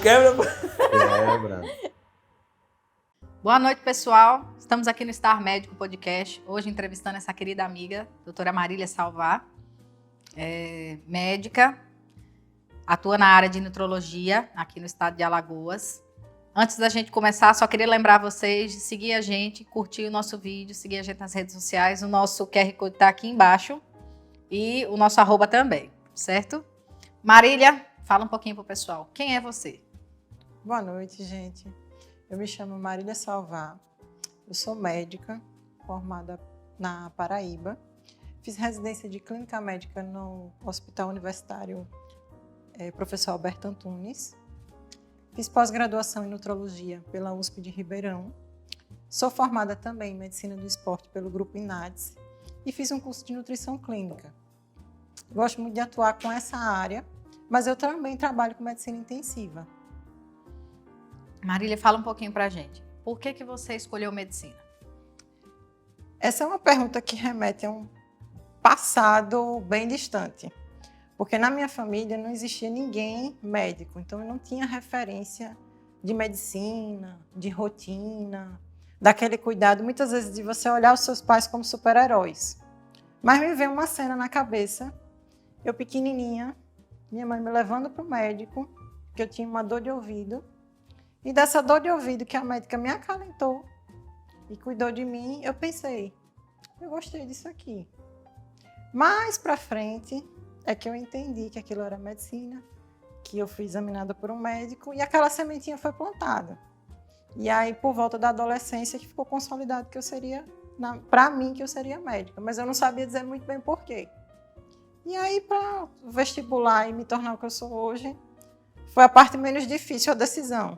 quebra. Quebra. Boa noite, pessoal. Estamos aqui no Star Médico Podcast, hoje entrevistando essa querida amiga, doutora Marília Salvar, médica, atua na área de nutrologia aqui no estado de Alagoas. Antes da gente começar, só queria lembrar vocês de seguir a gente, curtir o nosso vídeo, seguir a gente nas redes sociais, o nosso QR Code está aqui embaixo e o nosso @ também, certo? Marília, fala um pouquinho pro pessoal. Quem é você? Boa noite, gente. Eu me chamo Marília Salvar. Eu sou médica, formada na Paraíba. Fiz residência de clínica médica no Hospital Universitário Professor Alberto Antunes. Fiz pós-graduação em nutrologia pela USP de Ribeirão. Sou formada também em medicina do esporte pelo Grupo INADES e fiz um curso de nutrição clínica. Gosto muito de atuar com essa área, mas eu também trabalho com medicina intensiva. Marília, fala um pouquinho pra gente. Por que você escolheu medicina? Essa é uma pergunta que remete a um passado bem distante. Porque na minha família não existia ninguém médico, então eu não tinha referência de medicina, de rotina, daquele cuidado, muitas vezes, de você olhar os seus pais como super-heróis. Mas me veio uma cena na cabeça, eu pequenininha, minha mãe me levando para o médico, que eu tinha uma dor de ouvido, e dessa dor de ouvido que a médica me acalentou e cuidou de mim, eu pensei, eu gostei disso aqui. Mais para frente é que eu entendi que aquilo era medicina, que eu fui examinada por um médico e aquela sementinha foi plantada. E aí, por volta da adolescência, que ficou consolidado que eu seria, para mim, que eu seria médica, mas eu não sabia dizer muito bem por quê. E aí, para vestibular e me tornar o que eu sou hoje, foi a parte menos difícil, a decisão.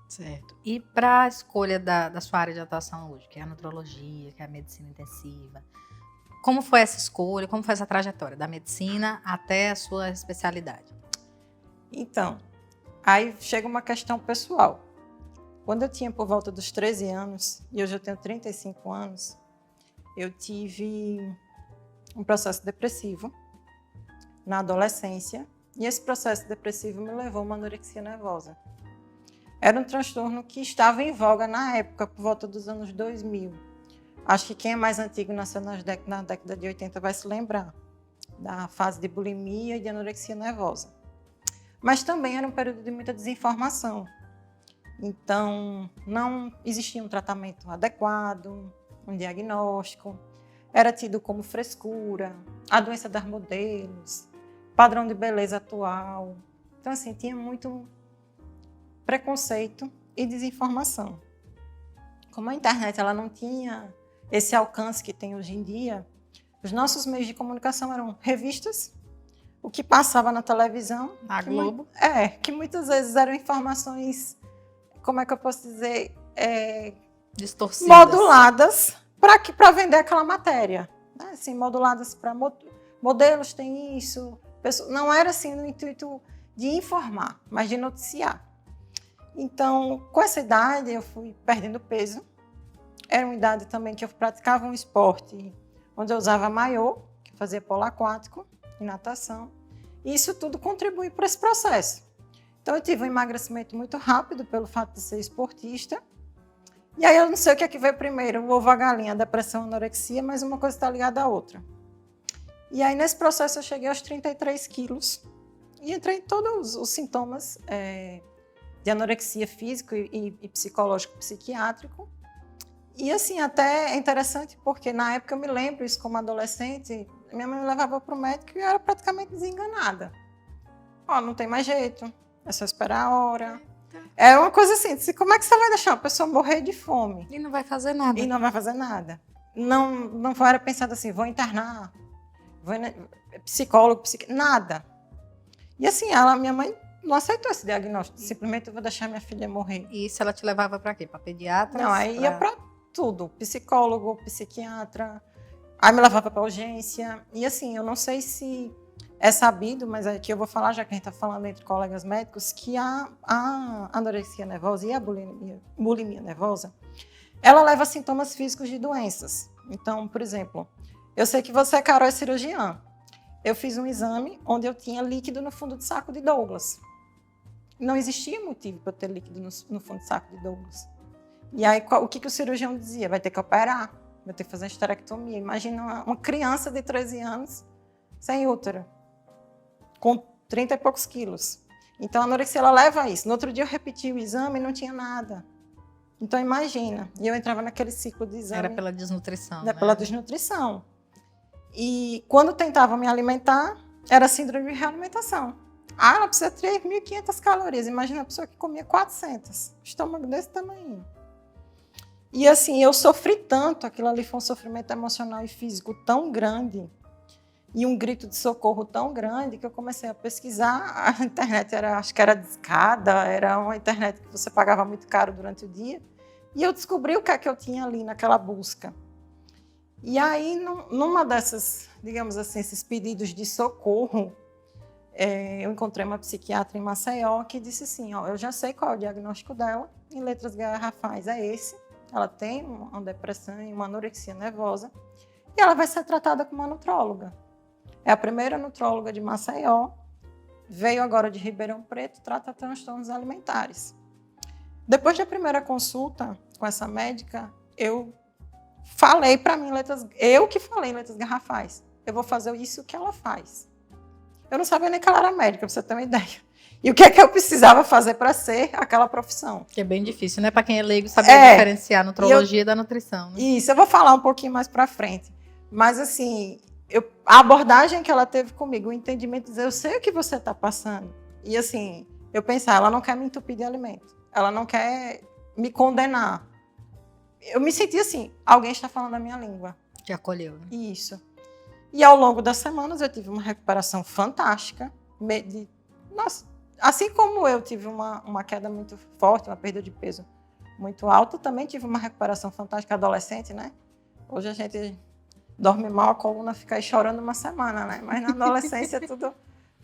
Certo. E para a escolha da sua área de atuação hoje, que é a nutrologia, que é a medicina intensiva, como foi essa escolha, como foi essa trajetória da medicina até a sua especialidade? Então, aí chega uma questão pessoal. Quando eu tinha por volta dos 13 anos, e hoje eu tenho 35 anos, eu tive um processo depressivo na adolescência, e esse processo depressivo me levou a uma anorexia nervosa. Era um transtorno que estava em voga na época, por volta dos anos 2000. Acho que quem é mais antigo, nasceu na década de 80, vai se lembrar da fase de bulimia e de anorexia nervosa. Mas também era um período de muita desinformação. Então, não existia um tratamento adequado, um diagnóstico. Era tido como frescura, a doença das modelos, padrão de beleza atual. Então, assim, tinha muito preconceito e desinformação. Como a internet ela não tinha esse alcance que tem hoje em dia, os nossos meios de comunicação eram revistas, o que passava na televisão, A Globo. Que muitas vezes eram informações, como é que eu posso dizer, Distorcidas. moduladas para vender aquela matéria, né? Assim, moduladas para modelos tem isso, não era assim no intuito de informar, mas de noticiar. Então, com essa idade, eu fui perdendo peso. Era uma idade também que eu praticava um esporte onde eu usava maiô, que fazia polo aquático e natação. E isso tudo contribui para esse processo. Então, eu tive um emagrecimento muito rápido pelo fato de ser esportista. E aí, eu não sei o que é que veio primeiro, o ovo, a galinha, a depressão, a anorexia, mas uma coisa está ligada à outra. E aí, nesse processo, eu cheguei aos 33 quilos e entrei em todos os sintomas de anorexia físico e psicológico, psiquiátrico. E assim, até é interessante porque na época eu me lembro isso como adolescente, minha mãe me levava para o médico e eu era praticamente desenganada. Não tem mais jeito, é só esperar a hora. É uma coisa assim, como é que você vai deixar uma pessoa morrer de fome? E não vai fazer nada. E não vai fazer nada. Não era pensado assim, vou internar, psicólogo, nada. E assim, minha mãe não aceitou esse diagnóstico, simplesmente eu vou deixar minha filha morrer. E isso ela te levava para quê? Para pediatra? Não, aí ia para tudo, psicólogo, psiquiatra, aí me levava para urgência. E assim, eu não sei se é sabido, mas aqui eu vou falar, já que a gente está falando entre colegas médicos, que a anorexia nervosa e a bulimia nervosa, ela leva a sintomas físicos de doenças. Então, por exemplo, eu sei que você, Carol, é cirurgiã. Eu fiz um exame onde eu tinha líquido no fundo do saco de Douglas. Não existia motivo para eu ter líquido no fundo de saco de Douglas. E aí, o que o cirurgião dizia? Vai ter que operar, vai ter que fazer uma esterectomia. Imagina uma criança de 13 anos sem útero, com 30 e poucos quilos. Então, a anorexia, ela leva isso. No outro dia, eu repeti o exame e não tinha nada. Então, imagina. E eu entrava naquele ciclo de exame. Era pela desnutrição, Era né? pela desnutrição. E quando tentava me alimentar, era síndrome de realimentação. Ah, ela precisa de 3.500 calorias. Imagina a pessoa que comia 400. Estômago desse tamanho. E assim, eu sofri tanto. Aquilo ali foi um sofrimento emocional e físico tão grande. E um grito de socorro tão grande que eu comecei a pesquisar. A internet acho que era discada, era uma internet que você pagava muito caro durante o dia. E eu descobri o que é que eu tinha ali naquela busca. E aí, numa dessas, digamos assim, esses pedidos de socorro, eu encontrei uma psiquiatra em Maceió que disse assim, ó, eu já sei qual é o diagnóstico dela, em letras garrafais é esse, ela tem uma depressão e uma anorexia nervosa, e ela vai ser tratada com uma nutróloga. É a primeira nutróloga de Maceió, veio agora de Ribeirão Preto, trata transtornos alimentares. Depois da primeira consulta com essa médica, eu falei para mim, eu que falei em letras garrafais, eu vou fazer isso que ela faz. Eu não sabia nem que ela era médica, para você ter uma ideia. E o que é que eu precisava fazer para ser aquela profissão? Que é bem difícil, né? Para quem é leigo, saber diferenciar a nutrologia da nutrição. Né? Isso, eu vou falar um pouquinho mais para frente. Mas, assim, a abordagem que ela teve comigo, o entendimento de dizer, eu sei o que você está passando. E, assim, eu pensava, ela não quer me entupir de alimento. Ela não quer me condenar. Eu me senti assim, alguém está falando a minha língua. Te acolheu, né? Isso. E ao longo das semanas eu tive uma recuperação fantástica. Nossa, assim como eu tive uma queda muito forte, uma perda de peso muito alta, também tive uma recuperação fantástica adolescente, né? Hoje a gente dorme mal, a coluna fica aí chorando uma semana, né? Mas na adolescência tudo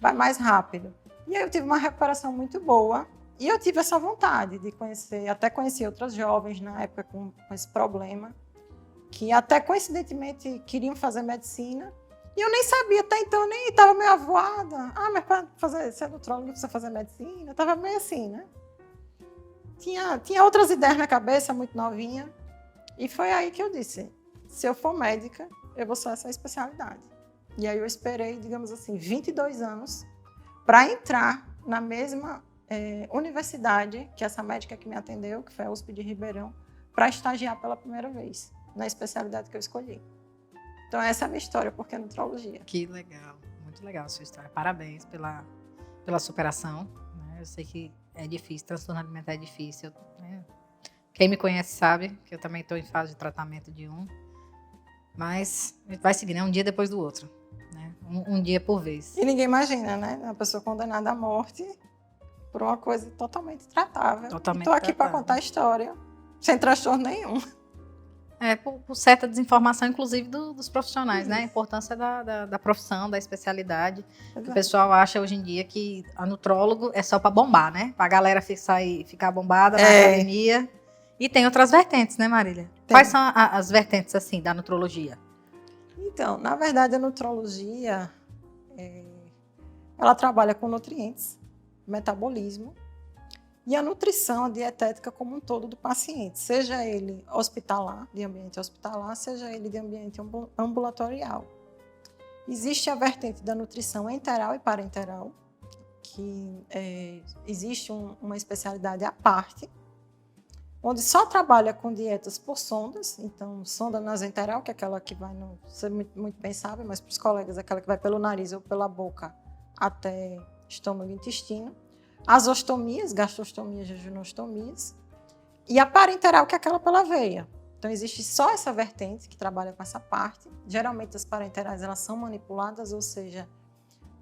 vai mais rápido. E aí eu tive uma recuperação muito boa. E eu tive essa vontade de conhecer, até conheci outras jovens na época com esse problema, que até coincidentemente queriam fazer medicina, e eu nem sabia até então, eu nem estava meio avoada. Ah, mas para ser nutróloga precisa fazer medicina? Estava meio assim, né? Tinha outras ideias na cabeça, muito novinha, e foi aí que eu disse, se eu for médica, eu vou ser essa especialidade. E aí eu esperei, digamos assim, 22 anos para entrar na mesma universidade que essa médica que me atendeu, que foi a USP de Ribeirão, para estagiar pela primeira vez na especialidade que eu escolhi. Então essa é a minha história, porque é nutrologia. Que legal, muito legal a sua história. Parabéns pela superação. Né? Eu sei que é difícil, transtorno alimentar é difícil. Né? Quem me conhece sabe que eu também estou em fase de tratamento de um, mas a gente vai seguir, né? Um dia depois do outro, né? Um dia por vez. E ninguém imagina, né? Uma pessoa condenada à morte por uma coisa totalmente tratável. Estou aqui para contar a história, sem transtorno nenhum. Por certa desinformação, inclusive, dos profissionais, né? A importância da profissão, da especialidade. O pessoal acha hoje em dia que a nutrólogo é só para bombar, né? Para a galera ficar bombada na academia. E tem outras vertentes, né, Marília? Tem. Quais são as vertentes, assim, da nutrologia? Então, na verdade, a nutrologia, ela trabalha com nutrientes, metabolismo, e a nutrição, a dietética como um todo do paciente, seja ele hospitalar, de ambiente hospitalar, seja ele de ambiente ambulatorial. Existe a vertente da nutrição enteral e parenteral, que existe uma especialidade à parte, onde só trabalha com dietas por sondas, então sonda nasoenteral, que é aquela que vai, você muito bem sabe, mas para os colegas, aquela que vai pelo nariz ou pela boca até estômago e intestino. As ostomias, gastrostomias, jejunostomias, e a parenteral, que é aquela pela veia. Então, existe só essa vertente que trabalha com essa parte. Geralmente, as parenterais elas são manipuladas, ou seja,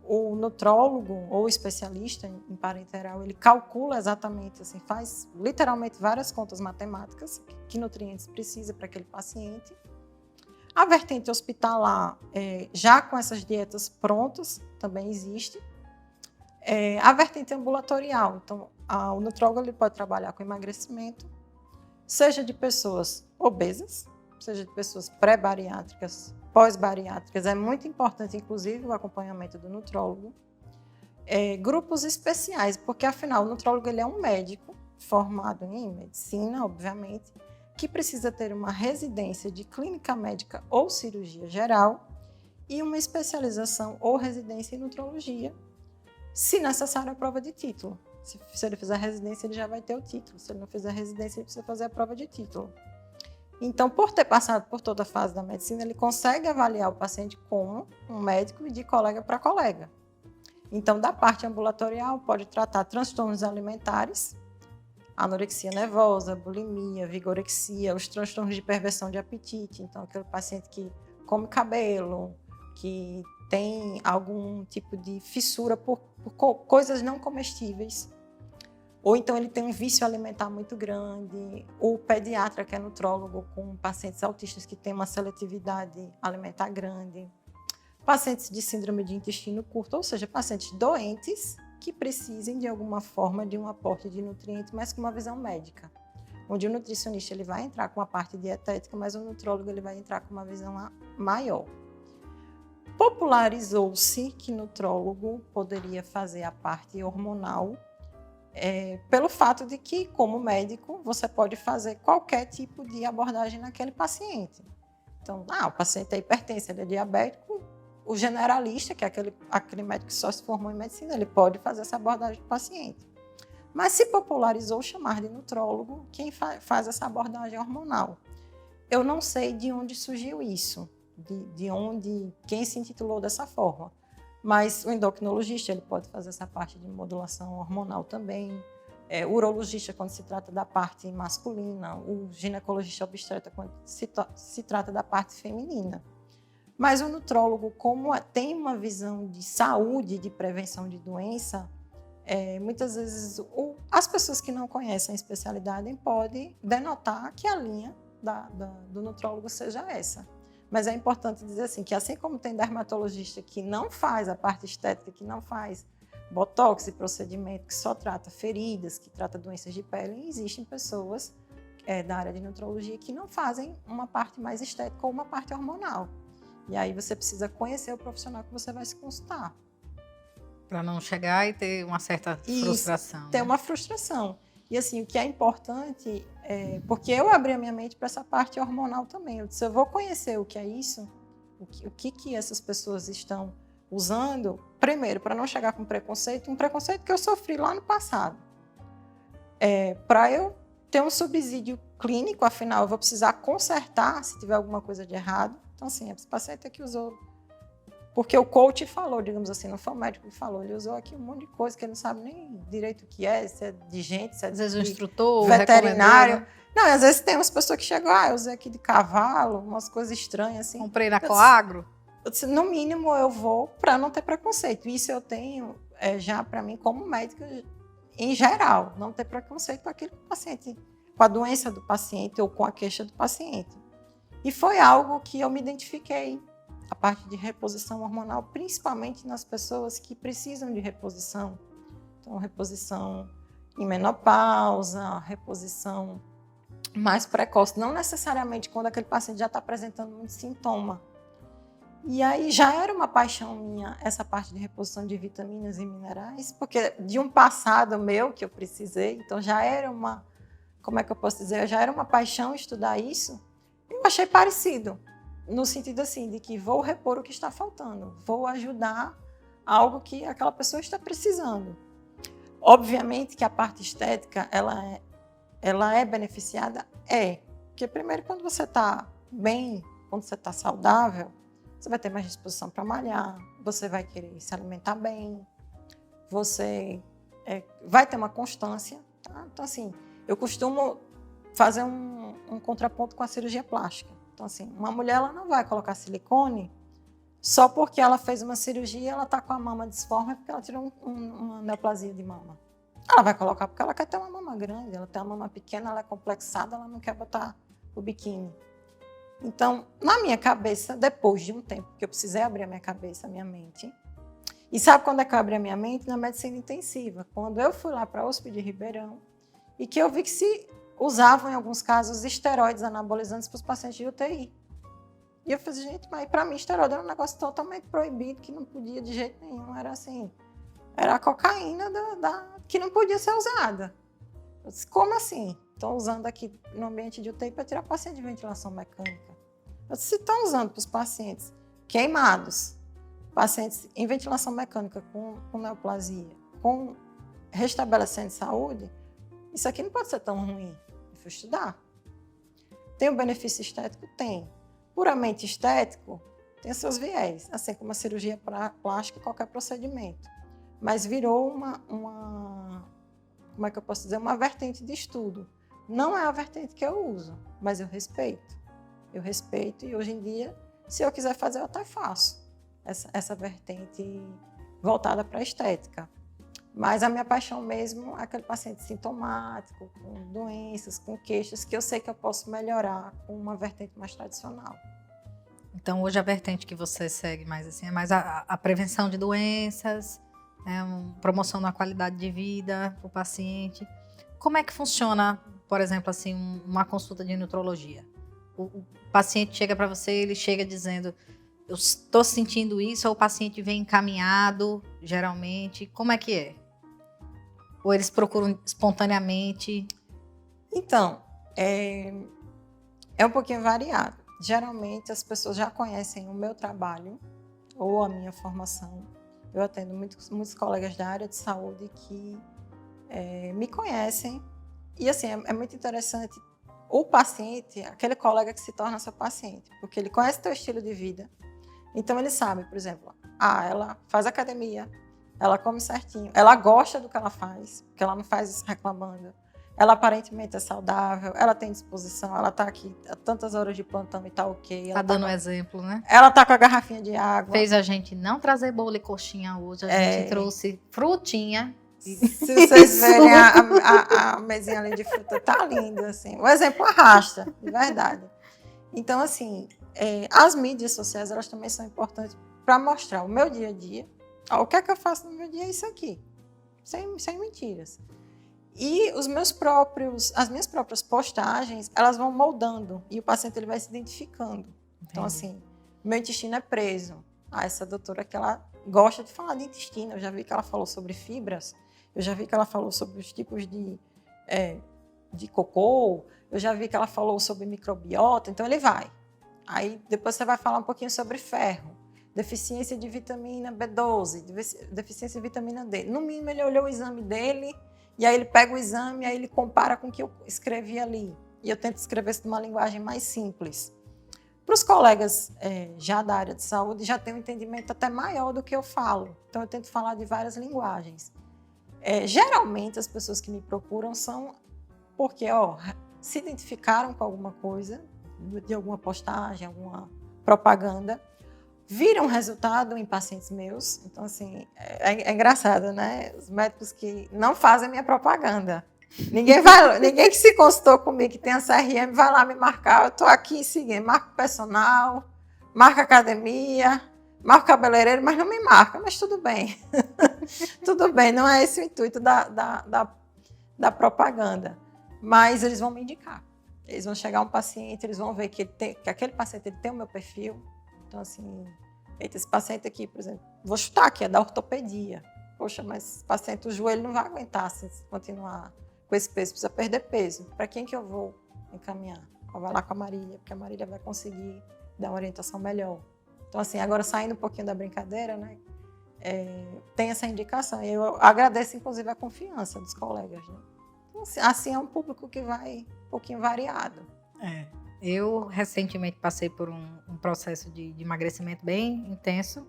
o nutrólogo ou especialista em parenteral, ele calcula exatamente, assim, faz literalmente várias contas matemáticas, que nutrientes precisa para aquele paciente. A vertente hospitalar, já com essas dietas prontas, também existe. A vertente ambulatorial, então o nutrólogo ele pode trabalhar com emagrecimento, seja de pessoas obesas, seja de pessoas pré-bariátricas, pós-bariátricas. É muito importante, inclusive, o acompanhamento do nutrólogo. grupos especiais, porque afinal o nutrólogo ele é um médico formado em medicina, obviamente, que precisa ter uma residência de clínica médica ou cirurgia geral e uma especialização ou residência em nutrologia, se necessário a prova de título. Se ele fizer residência, ele já vai ter o título. Se ele não fizer residência, ele precisa fazer a prova de título. Então, por ter passado por toda a fase da medicina, ele consegue avaliar o paciente como um médico e de colega para colega. Então, da parte ambulatorial, pode tratar transtornos alimentares, anorexia nervosa, bulimia, vigorexia, os transtornos de perversão de apetite. Então, aquele paciente que come cabelo, que tem algum tipo de fissura por coisas não comestíveis. Ou então ele tem um vício alimentar muito grande. O pediatra, que é nutrólogo, com pacientes autistas que têm uma seletividade alimentar grande. Pacientes de síndrome de intestino curto, ou seja, pacientes doentes que precisem de alguma forma de um aporte de nutrientes, mas com uma visão médica. Onde o nutricionista ele vai entrar com a parte dietética, mas o nutrólogo ele vai entrar com uma visão maior. Popularizou-se que nutrólogo poderia fazer a parte hormonal, pelo fato de que, como médico, você pode fazer qualquer tipo de abordagem naquele paciente. Então, o paciente é hipertenso, ele é diabético, o generalista, que é aquele médico que só se formou em medicina, ele pode fazer essa abordagem do paciente. Mas se popularizou chamar de nutrólogo quem faz essa abordagem hormonal. Eu não sei de onde surgiu isso, quem se intitulou dessa forma. Mas o endocrinologista ele pode fazer essa parte de modulação hormonal também. O urologista, quando se trata da parte masculina. O ginecologista obstetra, quando se trata da parte feminina. Mas o nutrólogo, como tem uma visão de saúde, de prevenção de doença, muitas vezes as pessoas que não conhecem a especialidade podem denotar que a linha do nutrólogo seja essa. Mas é importante dizer assim, que assim como tem dermatologista que não faz a parte estética, que não faz botox e procedimento, que só trata feridas, que trata doenças de pele, existem pessoas da área de nutrologia que não fazem uma parte mais estética ou uma parte hormonal. E aí você precisa conhecer o profissional que você vai se consultar. Para não chegar e ter uma certa frustração. Ter uma frustração. E assim, o que é importante porque eu abri a minha mente para essa parte hormonal também. Eu disse, eu vou conhecer o que é isso, o que essas pessoas estão usando, primeiro, para não chegar com preconceito, um preconceito que eu sofri lá no passado. Para eu ter um subsídio clínico, afinal, eu vou precisar consertar se tiver alguma coisa de errado. Então, assim, esse paciente aqui usou... Porque o coach falou, digamos assim, não foi o médico que falou, ele usou aqui um monte de coisa que ele não sabe nem direito o que é, se é de gente, se é às vezes o instrutor, veterinário. Não, às vezes tem umas pessoas que chegam, eu usei aqui de cavalo, umas coisas estranhas assim. Comprei na Coagro. Eu disse, no mínimo eu vou para não ter preconceito. Isso eu tenho já para mim como médica em geral, não ter preconceito com aquele paciente, com a doença do paciente ou com a queixa do paciente. E foi algo que eu me identifiquei. A parte de reposição hormonal, principalmente nas pessoas que precisam de reposição. Então, reposição em menopausa, reposição mais precoce, não necessariamente quando aquele paciente já está apresentando muito sintoma. E aí já era uma paixão minha essa parte de reposição de vitaminas e minerais, porque de um passado meu que eu precisei, então já era uma, como é que eu posso dizer, já era uma paixão estudar isso. Eu achei parecido. No sentido assim, de que vou repor o que está faltando, vou ajudar algo que aquela pessoa está precisando. Obviamente que a parte estética, ela é beneficiada? Porque primeiro quando você está bem, quando você está saudável, você vai ter mais disposição para malhar, você vai querer se alimentar bem, você vai ter uma constância. Tá? Então assim, eu costumo fazer um contraponto com a cirurgia plástica. Então, assim, uma mulher ela não vai colocar silicone só porque ela fez uma cirurgia e ela está com a mama disforme porque ela tirou uma neoplasia de mama. Ela vai colocar porque ela quer ter uma mama grande, ela tem uma mama pequena, ela é complexada, ela não quer botar o biquíni. Então, na minha cabeça, depois de um tempo que eu precisei abrir a minha cabeça, a minha mente, e sabe quando é que eu abri a minha mente? Na medicina intensiva. Quando eu fui lá para a USP de Ribeirão e que eu vi que se usavam, em alguns casos, esteroides anabolizantes para os pacientes de UTI. E eu falei, gente, mas para mim esteroide era um negócio totalmente proibido, que não podia de jeito nenhum. Era assim, era a cocaína que não podia ser usada. Eu disse, como assim? Estão usando aqui no ambiente de UTI para tirar paciente de ventilação mecânica. Eu disse, se estão usando para os pacientes queimados, pacientes em ventilação mecânica com neoplasia, com restabelecendo saúde, isso aqui não pode ser tão ruim. Eu fui estudar. Tem um benefício estético? Tem. Puramente estético, tem seus viés, assim como a cirurgia plástica e qualquer procedimento. Mas virou como é que eu posso dizer, uma vertente de estudo. Não é a vertente que eu uso, mas eu respeito. Eu respeito e hoje em dia, se eu quiser fazer, eu até faço essa vertente voltada para a estética. Mas a minha paixão mesmo é aquele paciente sintomático, com doenças, com queixas, que eu sei que eu posso melhorar com uma vertente mais tradicional. Então, hoje a vertente que você segue mais assim é mais a prevenção de doenças, promoção da qualidade de vida para o paciente. Como é que funciona, por exemplo, assim, uma consulta de nutrologia? O paciente chega para você, ele chega dizendo, eu estou sentindo isso, ou o paciente vem encaminhado, geralmente. Como é que é? Ou eles procuram espontaneamente? Então, é um pouquinho variado. Geralmente, as pessoas já conhecem o meu trabalho ou a minha formação. Eu atendo muitos colegas da área de saúde que me conhecem. E, assim, é muito interessante o paciente, aquele colega que se torna seu paciente, porque ele conhece o teu estilo de vida. Então, ele sabe, por exemplo, ela faz academia, ela come certinho, ela gosta do que ela faz, porque ela não faz isso reclamando. Ela aparentemente é saudável, ela tem disposição, ela está aqui há tantas horas de plantão e está ok. Está dando um exemplo, né? Ela está com a garrafinha de água. Fez a gente não trazer bolo e coxinha hoje, a gente trouxe frutinha. Se vocês verem a mesinha ali de fruta, tá linda, assim. O exemplo arrasta, de verdade. Então, assim, as mídias sociais, elas também são importantes para mostrar o meu dia a dia. O que é que eu faço no meu dia? É isso aqui, sem mentiras. E as minhas próprias postagens, elas vão moldando e o paciente ele vai se identificando. Então, assim, meu intestino é preso. Essa doutora que ela gosta de falar de intestino, eu já vi que ela falou sobre fibras, eu já vi que ela falou sobre os tipos de cocô, eu já vi que ela falou sobre microbiota, então ele vai. Aí depois você vai falar um pouquinho sobre ferro, deficiência de vitamina B12, deficiência de vitamina D. No mínimo ele olhou o exame dele, e aí ele pega o exame, aí ele compara com o que eu escrevi ali. E eu tento escrever isso de uma linguagem mais simples. Para os colegas já da área de saúde, já tem um entendimento até maior do que eu falo. Então, eu tento falar de várias linguagens. Geralmente, as pessoas que me procuram são porque se identificaram com alguma coisa, de alguma postagem, alguma propaganda, viram resultado em pacientes meus. Então, assim, é engraçado, né? Os médicos que não fazem minha propaganda. Ninguém que se consultou comigo, que tem a CRM, vai lá me marcar. Eu estou aqui seguindo, marco personal, marco academia, marco cabeleireiro, mas não me marca, mas tudo bem. Tudo bem, não é esse o intuito da propaganda. Mas eles vão me indicar. Eles vão chegar um paciente, eles vão ver que aquele paciente ele tem o meu perfil. Então, assim, esse paciente aqui, por exemplo, vou chutar aqui, é da ortopedia. Poxa, mas esse paciente, o joelho não vai aguentar se continuar com esse peso, precisa perder peso. Para quem que eu vou encaminhar? Vai lá com a Marília, porque a Marília vai conseguir dar uma orientação melhor. Então, assim, agora saindo um pouquinho da brincadeira, né? Tem essa indicação. Eu agradeço, inclusive, a confiança dos colegas, né? Então, assim, é um público que vai um pouquinho variado. Eu, recentemente, passei por um processo de emagrecimento bem intenso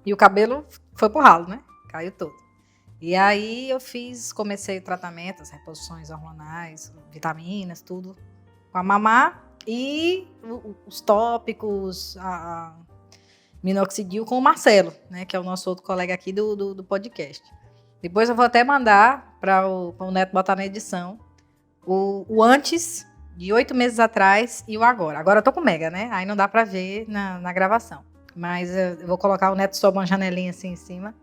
e o cabelo foi pro ralo, né? Caiu todo. E aí comecei o tratamento, as reposições hormonais, vitaminas, tudo com a mamá e os tópicos, a minoxidil com o Marcelo, né, que é o nosso outro colega aqui do podcast. Depois eu vou até mandar para o Neto botar na edição o antes de 8 meses atrás e o agora. Agora eu tô com mega, né? Aí não dá para ver na gravação. Mas eu vou colocar o Neto sob uma janelinha assim em cima,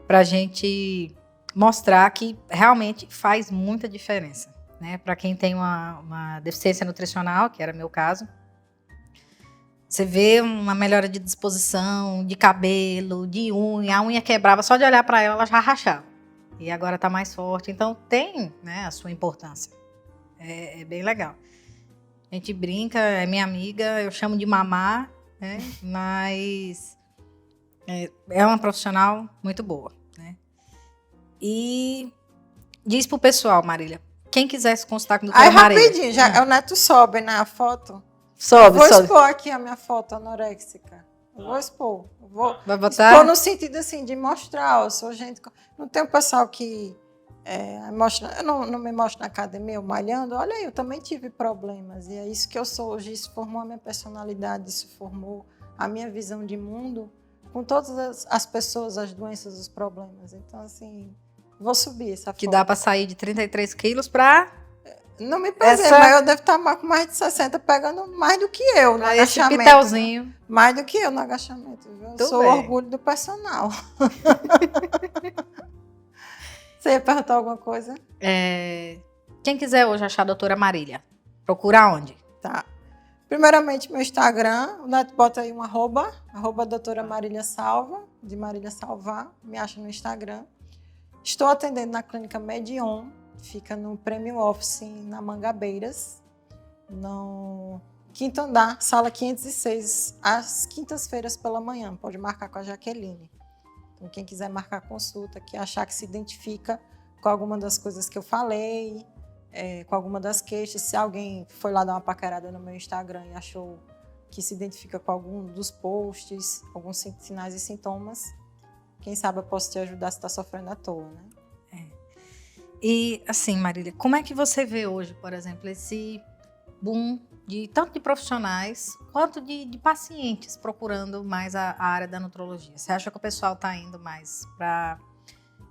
para a gente mostrar que realmente faz muita diferença, né? Para quem tem uma deficiência nutricional, que era meu caso, Você vê uma melhora de disposição, de cabelo, de unha. A unha quebrava, só de olhar para ela, ela já rachava. E agora está mais forte. Então, tem, né, a sua importância. É bem legal. A gente brinca, é minha amiga, eu chamo de mamá, né? Mas é uma profissional muito boa, né? E diz pro pessoal, Marília, quem quiser se consultar com a doutora Marília. Rapidinho, já o Neto sobe, né, a foto. Sobe. Vou expor aqui a minha foto anoréxica. Vou expor. Vai botar? Expor no sentido assim, de mostrar, eu sou gente. Não tem um pessoal que mostra, eu não me mostro na academia, eu malhando. Olha aí, eu também tive problemas. E é isso que eu sou hoje. Isso formou a minha personalidade, isso formou a minha visão de mundo, com todas as pessoas, as doenças, os problemas. Então, assim, vou subir essa foto. Que dá para sair de 33 quilos para... Não me pesei, mas eu devo estar com mais de 60, pegando mais do que eu no agachamento. Esse pitelzinho. Né? Mais do que eu no agachamento, viu? Eu sou orgulho do personal. Você ia perguntar alguma coisa? Quem quiser hoje achar a doutora Marília, procura onde? Tá. Primeiramente, meu Instagram, o Neto bota aí um arroba doutora Marília Salva, de Marília Salvar, me acha no Instagram. Estou atendendo na clínica Medion, fica no Premium Office, na Mangabeiras, no 5º andar, sala 506, às quintas-feiras pela manhã. Pode marcar com a Jaqueline. Então, quem quiser marcar consulta, que achar que se identifica com alguma das coisas que eu falei, com alguma das queixas, se alguém foi lá dar uma paquerada no meu Instagram e achou que se identifica com algum dos posts, alguns sinais e sintomas, quem sabe eu posso te ajudar se está sofrendo à toa, né? E, assim, Marília, como é que você vê hoje, por exemplo, esse boom tanto de profissionais quanto de pacientes procurando mais a área da nutrologia? Você acha que o pessoal está indo mais para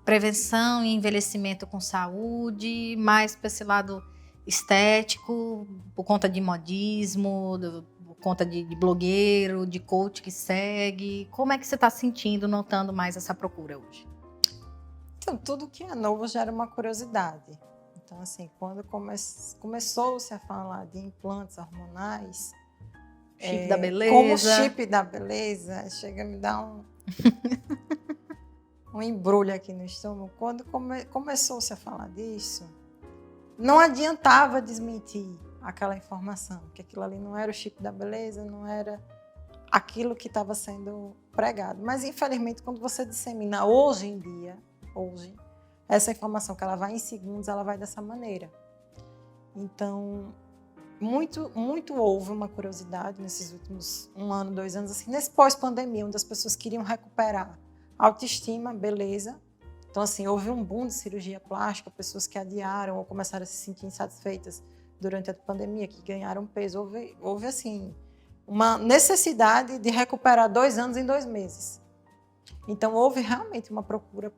prevenção e envelhecimento com saúde, mais para esse lado estético, por conta de modismo, por conta de blogueiro, de coach que segue? Como é que você está sentindo, notando mais essa procura hoje? Então, tudo que é novo gera uma curiosidade. Então, assim, quando começou-se a falar de implantes hormonais, chip da beleza. Como chip da beleza, chega a me dar um embrulho aqui no estômago. Quando começou-se a falar disso, não adiantava desmentir aquela informação, que aquilo ali não era o chip da beleza, não era aquilo que estava sendo pregado. Mas, infelizmente, quando você dissemina hoje em dia, essa informação que ela vai em segundos, ela vai dessa maneira. Então, muito houve uma curiosidade nesses últimos 1 ano, 2 anos, assim, nesse pós-pandemia, onde as pessoas queriam recuperar autoestima, beleza. Então, assim, houve um boom de cirurgia plástica, pessoas que adiaram ou começaram a se sentir insatisfeitas durante a pandemia, que ganharam peso. Houve assim, uma necessidade de recuperar 2 anos em 2 meses. Então, houve realmente uma procura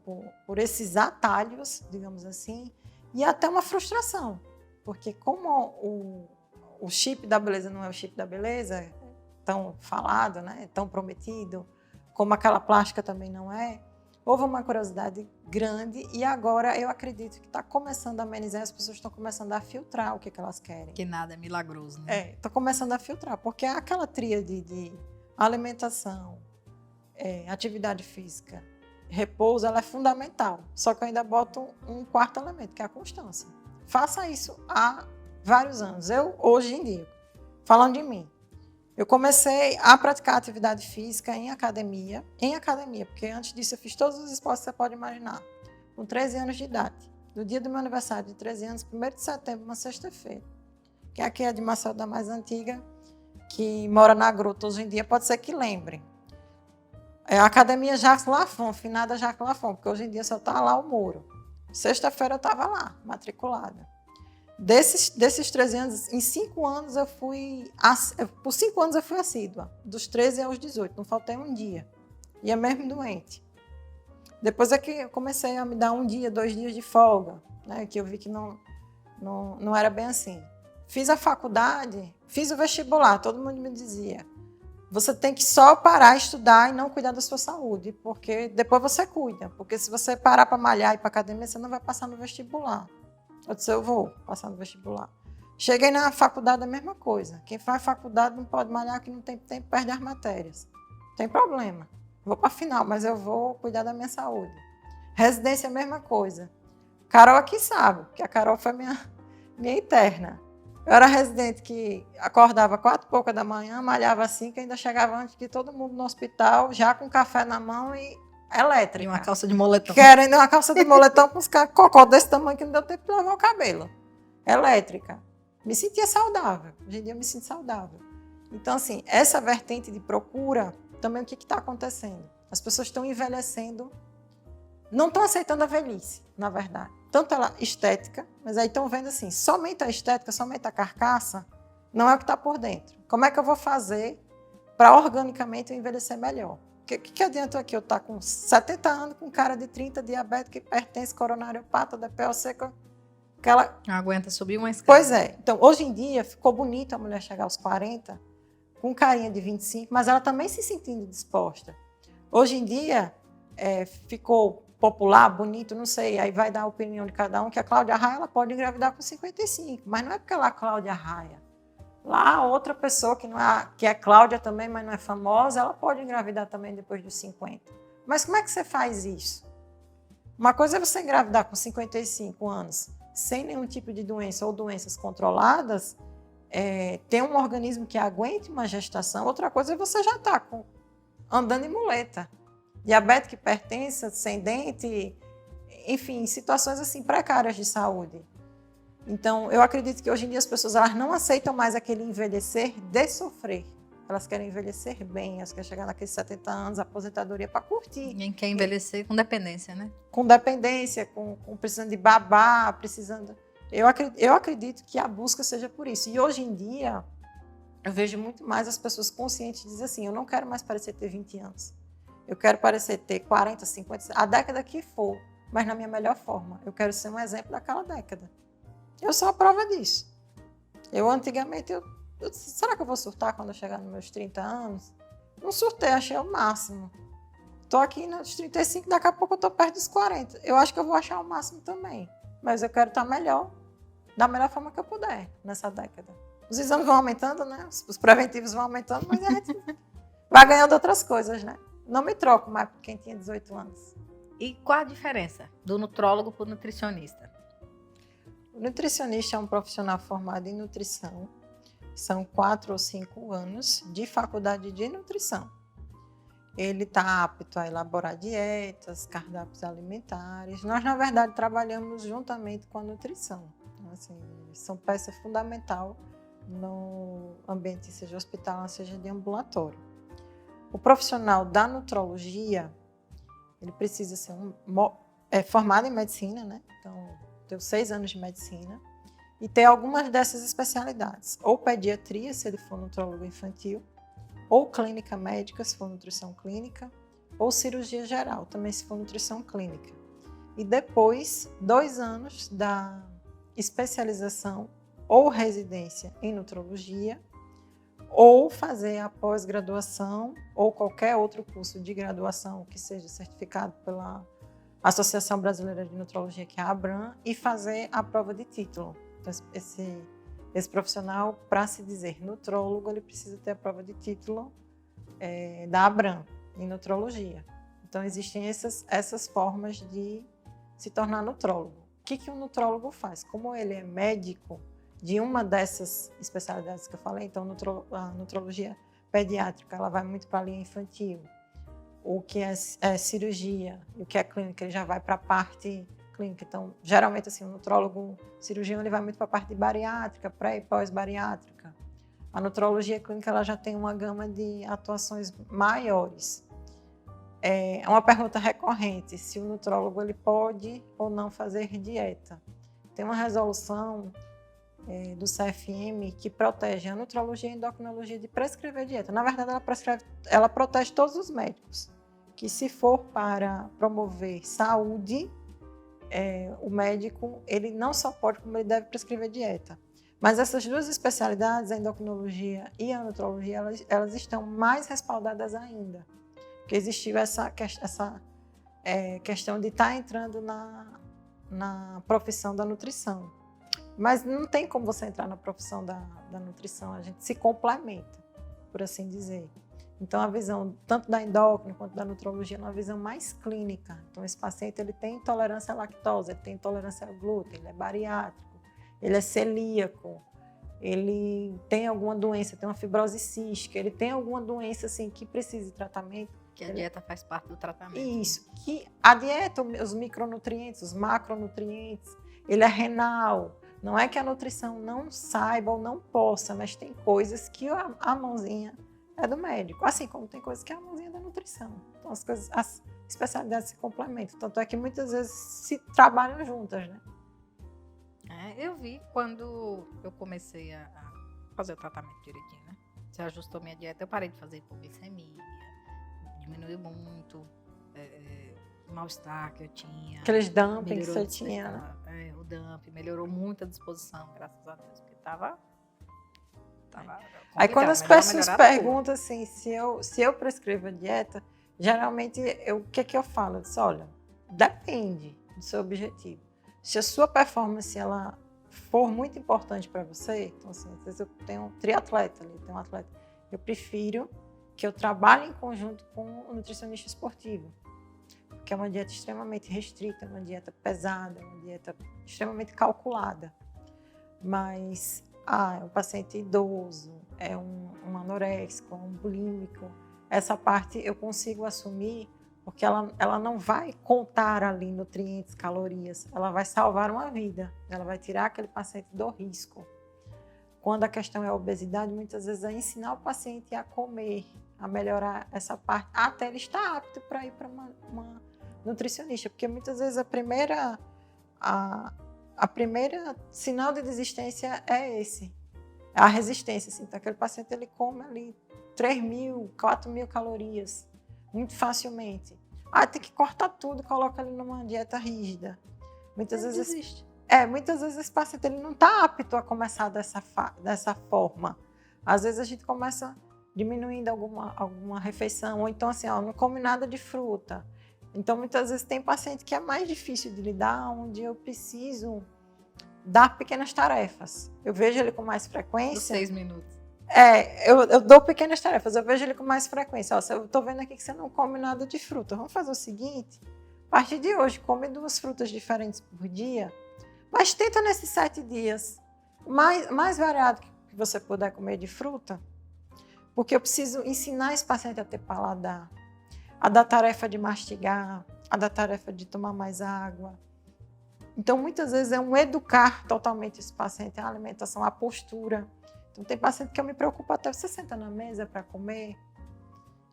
por esses atalhos, digamos assim, e até uma frustração, porque como o chip da beleza não é o chip da beleza, tão falado, né, tão prometido, como aquela plástica também não é, houve uma curiosidade grande e agora eu acredito que está começando a amenizar, as pessoas estão começando a filtrar o que elas querem. Que nada é milagroso, né? Está começando a filtrar, porque aquela tríade de alimentação, atividade física, repouso, ela é fundamental. Só que eu ainda boto um 4º elemento, que é a constância. Faça isso há vários anos. Eu, hoje em dia, falando de mim, eu comecei a praticar atividade física em academia, porque antes disso eu fiz todos os esportes que você pode imaginar, com 13 anos de idade. No dia do meu aniversário de 13 anos, 1º de setembro, uma sexta-feira, que aqui é de Maceió da mais antiga, que mora na Gruta hoje em dia, pode ser que lembrem. A Academia Jacques Lafon, finada Jacques Lafon, porque hoje em dia só está lá o muro. Sexta-feira eu estava lá, matriculada. Desses 13 anos, em 5 anos eu fui... Por 5 anos eu fui assídua, dos 13 aos 18, não faltei um dia. Ia mesmo doente. Depois é que eu comecei a me dar 1 dia, 2 dias de folga, né, que eu vi que não era bem assim. Fiz a faculdade, fiz o vestibular, todo mundo me dizia: você tem que só parar, estudar e não cuidar da sua saúde, porque depois você cuida. Porque se você parar para malhar e ir para academia, você não vai passar no vestibular. Eu disse: eu vou passar no vestibular. Cheguei na faculdade, a mesma coisa. Quem faz faculdade não pode malhar, que não tem tempo, perde as matérias. Não tem problema. Vou para a final, mas eu vou cuidar da minha saúde. Residência, a mesma coisa. Carol aqui sabe, porque a Carol foi minha interna. Eu era residente que acordava 4h pouca da manhã, malhava 5, ainda chegava antes de todo mundo no hospital, já com café na mão e elétrica. E uma calça de moletom. Querendo uma calça de moletom com os cocó desse tamanho que não deu tempo de lavar o cabelo. Elétrica. Me sentia saudável. Hoje em dia eu me sinto saudável. Então, assim, essa vertente de procura, também o que está acontecendo? As pessoas estão envelhecendo, não estão aceitando a velhice, na verdade. Tanto ela estética, mas aí estão vendo assim, somente a estética, somente a carcaça, não é o que está por dentro. Como é que eu vou fazer para organicamente eu envelhecer melhor? O que adianta aqui eu estar com 70 anos, com cara de 30, diabético, hipertenso, coronariopata, DPO seca, aquela... Não aguenta subir uma escada. Pois é. Então, hoje em dia, ficou bonito a mulher chegar aos 40, com carinha de 25, mas ela também se sentindo disposta. Hoje em dia, ficou popular, bonito, não sei, aí vai dar a opinião de cada um, que a Cláudia Raia ela pode engravidar com 55, mas não é porque ela é Cláudia Raia. Lá, outra pessoa que é Cláudia também, mas não é famosa, ela pode engravidar também depois dos 50. Mas como é que você faz isso? Uma coisa é você engravidar com 55 anos, sem nenhum tipo de doença ou doenças controladas, ter um organismo que aguente uma gestação. Outra coisa é você já estar andando em muleta. Diabético, hipertensa, sem dente, enfim, situações assim precárias de saúde. Então, eu acredito que hoje em dia as pessoas elas não aceitam mais aquele envelhecer de sofrer. Elas querem envelhecer bem, elas querem chegar naqueles 70 anos, aposentadoria para curtir. Ninguém quer envelhecer com dependência, né? Com dependência, com precisando de babá, precisando... Eu acredito que a busca seja por isso. E hoje em dia, eu vejo muito mais as pessoas conscientes de dizer assim, eu não quero mais parecer ter 20 anos. Eu quero parecer ter 40, 50, a década que for, mas na minha melhor forma. Eu quero ser um exemplo daquela década. Eu sou a prova disso. Eu antigamente, eu disse, será que eu vou surtar quando eu chegar nos meus 30 anos? Não surtei, achei o máximo. Estou aqui nos 35, daqui a pouco eu estou perto dos 40. Eu acho que eu vou achar o máximo também. Mas eu quero estar melhor, da melhor forma que eu puder, nessa década. Os exames vão aumentando, né? Os preventivos vão aumentando, mas a gente vai ganhando outras coisas, né? Não me troco mais por quem tinha 18 anos. E qual a diferença do nutrólogo para o nutricionista? O nutricionista é um profissional formado em nutrição. São 4 ou 5 anos de faculdade de nutrição. Ele está apto a elaborar dietas, cardápios alimentares. Nós, na verdade, trabalhamos juntamente com a nutrição. Então, assim, são peça fundamental no ambiente, seja hospitalar, seja de ambulatório. O profissional da nutrologia, ele precisa ser formado em medicina, né? Então, ter 6 anos de medicina e ter algumas dessas especialidades. Ou pediatria, se ele for nutrólogo infantil, ou clínica médica, se for nutrição clínica, ou cirurgia geral, também se for nutrição clínica. E depois, 2 anos da especialização ou residência em nutrologia, ou fazer a pós-graduação ou qualquer outro curso de graduação que seja certificado pela Associação Brasileira de Nutrologia, que é a ABRAM, e fazer a prova de título. Então, esse profissional, para se dizer nutrólogo, ele precisa ter a prova de título da ABRAM, em nutrologia. Então, existem essas formas de se tornar nutrólogo. O que um nutrólogo faz? Como ele é médico de uma dessas especialidades que eu falei, então a nutrologia pediátrica, ela vai muito para a linha infantil. O que é cirurgia, o que é clínica, ele já vai para a parte clínica. Então, geralmente, assim, o nutrólogo cirurgião, ele vai muito para a parte de bariátrica, pré e pós-bariátrica. A nutrologia clínica, ela já tem uma gama de atuações maiores. É uma pergunta recorrente, se o nutrólogo ele pode ou não fazer dieta. Tem uma resolução do CFM que protege a nutrologia e a endocrinologia de prescrever dieta. Na verdade, ela protege todos os médicos, que se for para promover saúde, o médico ele não só pode, como ele deve prescrever dieta. Mas essas duas especialidades, a endocrinologia e a nutrologia, elas estão mais respaldadas ainda, porque existiu essa questão de estar entrando na profissão da nutrição. Mas não tem como você entrar na profissão da nutrição, a gente se complementa, por assim dizer. Então, a visão tanto da endócrina quanto da nutrologia é uma visão mais clínica. Então, esse paciente ele tem intolerância à lactose, ele tem intolerância ao glúten, ele é bariátrico, ele é celíaco, ele tem alguma doença, tem uma fibrose cística, ele tem alguma doença assim, que precisa de tratamento. Que a dieta faz parte do tratamento. Isso, que a dieta, os micronutrientes, os macronutrientes, ele é renal. Não é que a nutrição não saiba ou não possa, mas tem coisas que a mãozinha é do médico, assim como tem coisas que é a mãozinha da nutrição. Então as especialidades se complementam, tanto é que muitas vezes se trabalham juntas, né? Eu vi quando eu comecei a fazer o tratamento direitinho, né? Você ajustou minha dieta, eu parei de fazer hipoglicemia, diminuiu muito o mal-estar que eu tinha. Aqueles dumping que você tinha, né? O dumping melhorou muito a disposição, graças a Deus, porque tava Aí quando as pessoas perguntam assim, se eu prescrevo a dieta, geralmente o que eu falo? Eu disse, olha, depende do seu objetivo. Se a sua performance ela for muito importante para você, então assim, às vezes eu tenho um triatleta ali, tenho um atleta, eu prefiro que eu trabalhe em conjunto com um nutricionista esportivo, porque é uma dieta extremamente restrita, uma dieta pesada, uma dieta extremamente calculada. Mas é um paciente idoso, é um anoréxico, um bulímico, essa parte eu consigo assumir, porque ela não vai contar ali nutrientes, calorias, ela vai salvar uma vida, ela vai tirar aquele paciente do risco. Quando a questão é a obesidade, muitas vezes é ensinar o paciente a comer, a melhorar essa parte, até ele estar apto para ir para uma nutricionista, porque muitas vezes a primeira sinal de desistência é esse, a resistência. Assim. Então, aquele paciente ele come ali 3.000, 4.000 calorias, muito facilmente. Tem que cortar tudo, coloca ele numa dieta rígida. Muitas vezes esse paciente ele não está apto a começar dessa forma. Às vezes a gente começa diminuindo alguma refeição, ou então assim, não come nada de fruta. Então, muitas vezes tem paciente que é mais difícil de lidar, onde eu preciso dar pequenas tarefas. Eu vejo ele com mais frequência. Dos 6 minutos. Eu dou pequenas tarefas, eu vejo ele com mais frequência. Eu estou vendo aqui que você não come nada de fruta. Vamos fazer o seguinte, a partir de hoje, come 2 frutas diferentes por dia, mas tenta nesses 7 dias, mais variado que você puder comer de fruta, porque eu preciso ensinar esse paciente a ter paladar, a dar tarefa de mastigar, a dar tarefa de tomar mais água. Então, muitas vezes é educar totalmente esse paciente, a alimentação, a postura. Então, tem paciente que eu me preocupo até você senta na mesa para comer.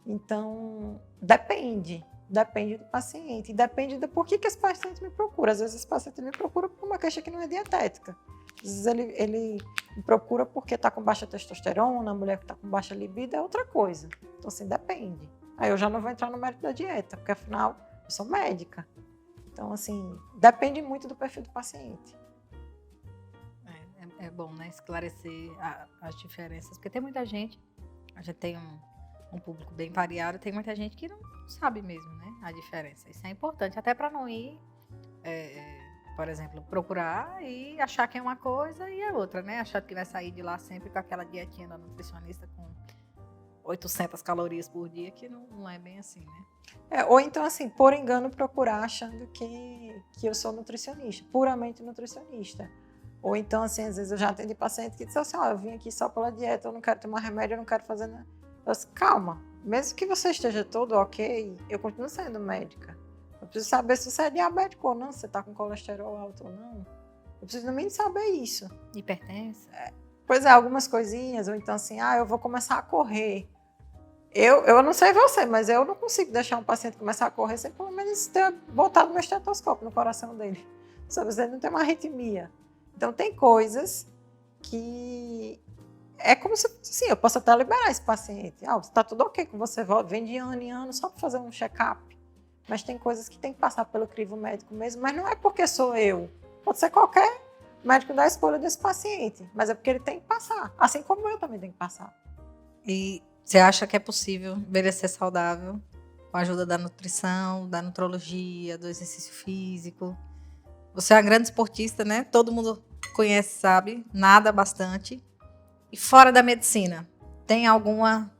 Então, depende do paciente. E depende do porquê que esse paciente me procura. Às vezes, esse paciente me procura por uma queixa que não é dietética. Às vezes, ele me procura porque está com baixa testosterona, a mulher que está com baixa libido é outra coisa. Então, assim, depende. Aí eu já não vou entrar no mérito da dieta, porque, afinal, eu sou médica. Então, assim, depende muito do perfil do paciente. É bom, né, esclarecer as diferenças, porque tem muita gente, a gente tem um público bem variado, tem muita gente que não sabe mesmo, né, a diferença. Isso é importante, até para não ir, por exemplo, procurar e achar que é uma coisa e é outra, né? Achar que vai sair de lá sempre com aquela dietinha da nutricionista com 800 calorias por dia, que não é bem assim, né? Ou então, assim, por engano, procurar achando que eu sou nutricionista, puramente nutricionista. Ou então, assim, às vezes eu já atendi paciente que disse assim, eu vim aqui só pela dieta, eu não quero tomar remédio, eu não quero fazer nada. Eu disse, calma, mesmo que você esteja todo ok, eu continuo sendo médica. Eu preciso saber se você é diabético ou não, se você está com colesterol alto ou não. Eu preciso no mínimo saber isso. Hipertensa? Pois é, algumas coisinhas, ou então assim, eu vou começar a correr. Eu não sei você, mas eu não consigo deixar um paciente começar a correr sem pelo menos ter botado meu estetoscópio no coração dele. Sabe, ele não tem uma arritmia. Então, tem coisas que é como se, assim, eu posso até liberar esse paciente. Está tudo ok com você, vem de ano em ano só para fazer um check-up. Mas tem coisas que tem que passar pelo crivo médico mesmo, mas não é porque sou eu. Pode ser qualquer médico da escolha desse paciente, mas é porque ele tem que passar. Assim como eu também tenho que passar. E você acha que é possível envelhecer saudável com a ajuda da nutrição, da nutrologia, do exercício físico? Você é uma grande esportista, né? Todo mundo conhece sabe, nada bastante. E fora da medicina, tem alguma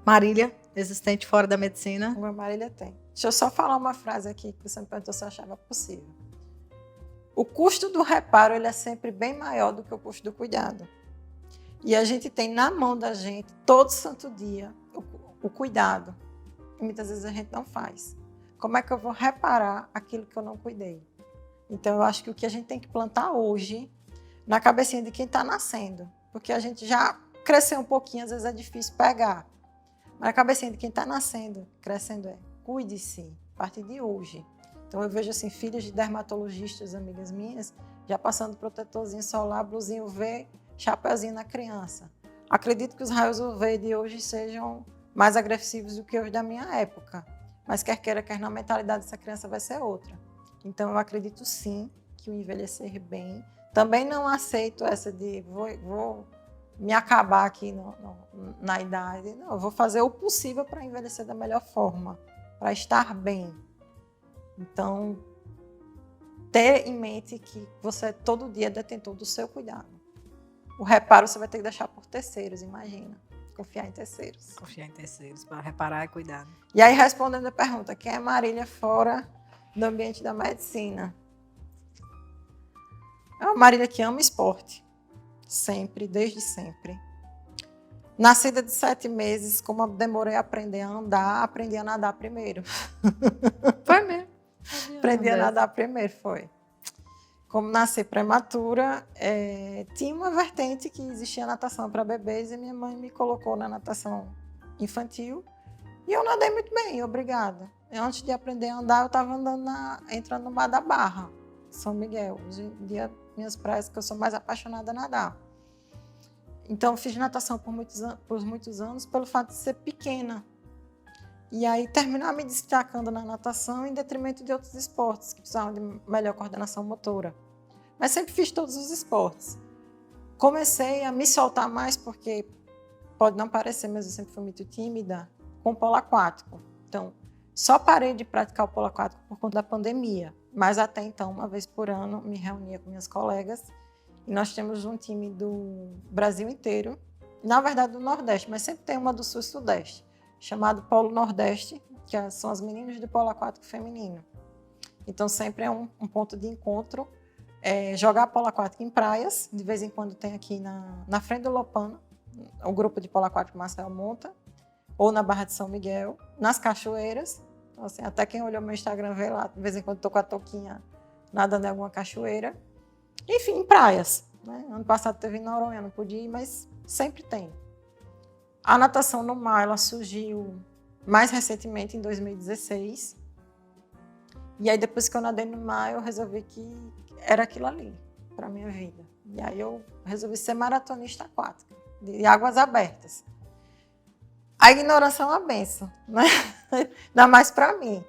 Marília existente fora da medicina? Uma Marília tem. Deixa eu só falar uma frase aqui que você me perguntou se eu achava possível. O custo do reparo ele é sempre bem maior do que o custo do cuidado. E a gente tem na mão da gente, todo santo dia, o cuidado. E muitas vezes a gente não faz. Como é que eu vou reparar aquilo que eu não cuidei? Então, eu acho que o que a gente tem que plantar hoje, na cabecinha de quem está nascendo, porque a gente já cresceu um pouquinho, às vezes é difícil pegar. Mas na cabecinha de quem está nascendo, crescendo cuide-se, a partir de hoje. Então, eu vejo assim, filhos de dermatologistas, amigas minhas, já passando protetorzinho solar, blusinho UV, chapeuzinho na criança. Acredito que os raios UV de hoje sejam mais agressivos do que os da minha época. Mas quer queira, quer não, a mentalidade dessa criança vai ser outra. Então, eu acredito sim que o envelhecer bem. Também não aceito essa de vou me acabar aqui na idade. Não, eu vou fazer o possível para envelhecer da melhor forma, para estar bem. Então, ter em mente que você todo dia é detentor do seu cuidado. O reparo você vai ter que deixar por terceiros, imagina. Confiar em terceiros. Confiar em terceiros para reparar e cuidar. E aí, respondendo a pergunta, quem é Marília fora do ambiente da medicina? É uma Marília que ama esporte. Sempre, desde sempre. Nascida de 7 meses, como eu demorei a aprender a andar, aprendi a nadar primeiro. Foi mesmo. Aprendi a nadar primeiro, foi. Como nasci prematura, tinha uma vertente que existia natação para bebês e minha mãe me colocou na natação infantil e eu nadei muito bem, obrigada. Antes de aprender a andar, eu estava entrando no Mar da Barra, São Miguel, hoje em dia minhas praias que eu sou mais apaixonada a nadar. Então, fiz natação por muitos anos pelo fato de ser pequena. E aí, terminar me destacando na natação em detrimento de outros esportes que precisavam de melhor coordenação motora. Mas sempre fiz todos os esportes. Comecei a me soltar mais porque, pode não parecer, mas eu sempre fui muito tímida, com polo aquático. Então, só parei de praticar o polo aquático por conta da pandemia. Mas até então, uma vez por ano, me reunia com minhas colegas. E nós temos um time do Brasil inteiro, na verdade do Nordeste, mas sempre tem uma do Sul e Sudeste, chamado Polo Nordeste, que são as meninas do polo aquático feminino. Então sempre é um ponto de encontro, jogar polo aquático em praias, de vez em quando tem aqui na frente do Lopana, o grupo de polo aquático Marcel monta, ou na Barra de São Miguel, nas cachoeiras. Então, assim, até quem olhou meu Instagram vê lá, de vez em quando estou com a touquinha nadando em alguma cachoeira. Enfim, em praias. Né? Ano passado teve em Noronha, não pude ir, mas sempre tem. A natação no mar, ela surgiu mais recentemente, em 2016. E aí, depois que eu nadei no mar, eu resolvi que era aquilo ali, para a minha vida. E aí, eu resolvi ser maratonista aquática, de águas abertas. A ignorância é uma benção, né? Ainda mais para mim.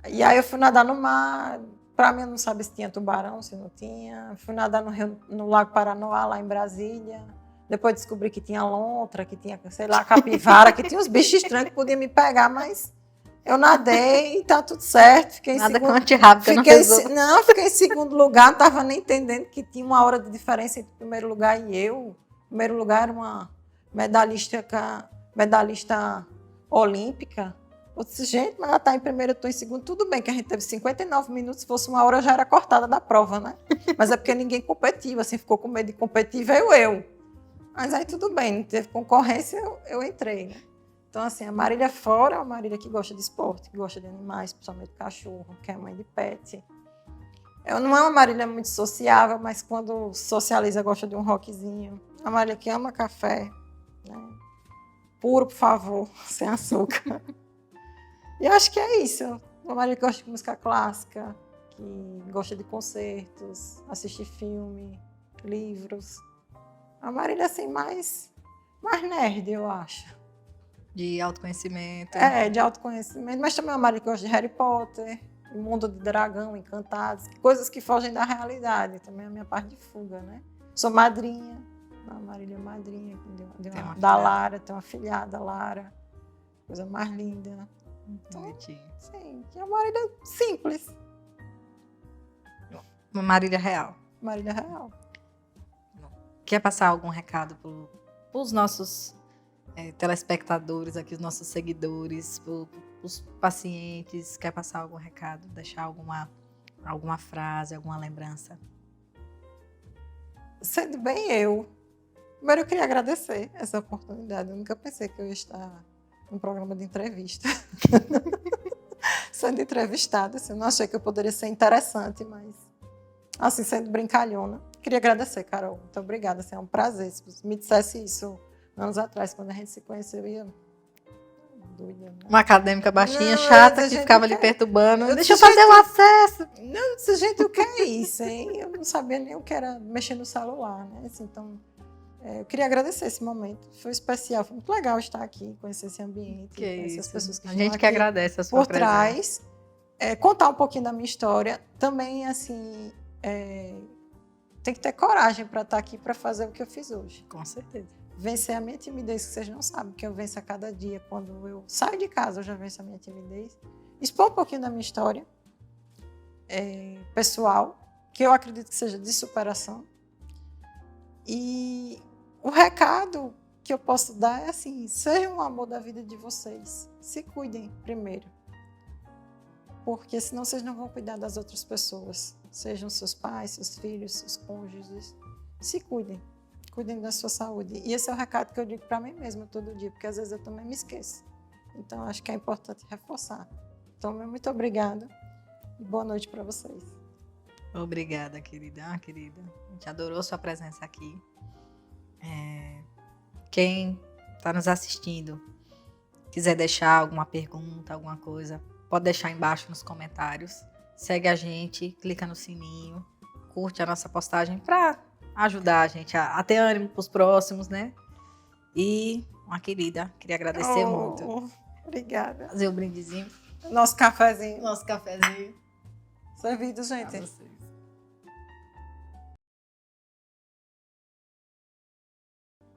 E aí, eu fui nadar no mar. Para mim, eu não sabia se tinha tubarão, se não tinha. Fui nadar no Lago Paranoá, lá em Brasília. Depois descobri que tinha lontra, que tinha, sei lá, capivara, que tinha uns bichos estranhos que podiam me pegar, mas eu nadei e tá tudo certo. Fiquei Nada segundo, com antirrábica, não fiquei em segundo lugar, não estava nem entendendo que tinha uma hora de diferença entre o primeiro lugar e eu. O primeiro lugar era uma medalhista olímpica. Eu disse, gente, mas ela está em primeiro, eu estou em segundo. Tudo bem que a gente teve 59 minutos, se fosse uma hora eu já era cortada da prova, né? Mas é porque ninguém competiu, assim, ficou com medo de competir, veio eu. Mas aí tudo bem, não teve concorrência, eu entrei, né? Então, assim, a Marília fora é uma Marília que gosta de esporte, que gosta de animais, principalmente cachorro, que é mãe de pet. Eu não é uma Marília muito sociável, mas quando socializa, gosta de um rockzinho. A Marília que ama café, né? Puro, por favor, sem açúcar. E eu acho que é isso. Uma Marília que gosta de música clássica, que gosta de concertos, assistir filme, livros. A Marília, assim, mais nerd, eu acho. De autoconhecimento. De autoconhecimento. Mas também a Marília que gosta de Harry Potter, o Mundo de Dragão, Encantados, coisas que fogem da realidade. Também é a minha parte de fuga, né? Sou madrinha. A Marília é madrinha da Lara, tem uma filhada, Lara. Coisa mais linda. Então, sim, que é uma Marília simples. Uma Marília real. Marília Real. Quer passar algum recado para os nossos telespectadores aqui, os nossos seguidores, os pacientes? Quer passar algum recado? Deixar alguma frase, alguma lembrança? Sendo bem eu. Primeiro eu queria agradecer essa oportunidade. Eu nunca pensei que eu ia estar num programa de entrevista. Sendo entrevistada, assim, eu não achei que eu poderia ser interessante, mas assim, sendo brincalhona. Queria agradecer, Carol. Muito obrigada. Assim, é um prazer. Se você me dissesse isso anos atrás, quando a gente se conheceu, eu ia doida, né? Uma acadêmica baixinha, Não, chata, mas, que gente, ficava eu lhe quero- perturbando. eu Deixa eu desse fazer o acesso. Não, desse jeito, o que é isso, hein? Eu não sabia nem o que era mexer no celular, né? Assim, então, eu queria agradecer esse momento. Foi especial, foi muito legal estar aqui, conhecer esse ambiente, Que conhecer as isso. pessoas que A estão gente que aqui agradece a sua por presença. trás. Contar um pouquinho da minha história. Também, assim, tem que ter coragem para estar aqui para fazer o que eu fiz hoje. Com certeza. Vencer a minha timidez, que vocês não sabem, que eu venço a cada dia. Quando eu saio de casa, eu já venço a minha timidez. Expor um pouquinho da minha história pessoal, que eu acredito que seja de superação. E o recado que eu posso dar é assim, sejam o amor da vida de vocês. Se cuidem primeiro. Porque senão vocês não vão cuidar das outras pessoas. Sejam seus pais, seus filhos, seus cônjuges. Se cuidem. Cuidem da sua saúde. E esse é o recado que eu digo para mim mesma todo dia, porque às vezes eu também me esqueço. Então, acho que é importante reforçar. Então, muito obrigada e boa noite para vocês. Obrigada, querida. Querida. A gente adorou sua presença aqui. Quem está nos assistindo, quiser deixar alguma pergunta, alguma coisa, pode deixar embaixo nos comentários. Segue a gente, clica no sininho, curte a nossa postagem para ajudar a gente a ter ânimo para os próximos, né? E uma querida, queria agradecer muito. Obrigada. Fazer o brindezinho. Nosso cafezinho. Nosso cafezinho. Servido, gente. Pra vocês.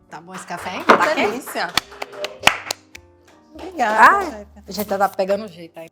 Tá bom esse café, hein? Tá quente? Delícia. Obrigada. A gente tá pegando o jeito aí.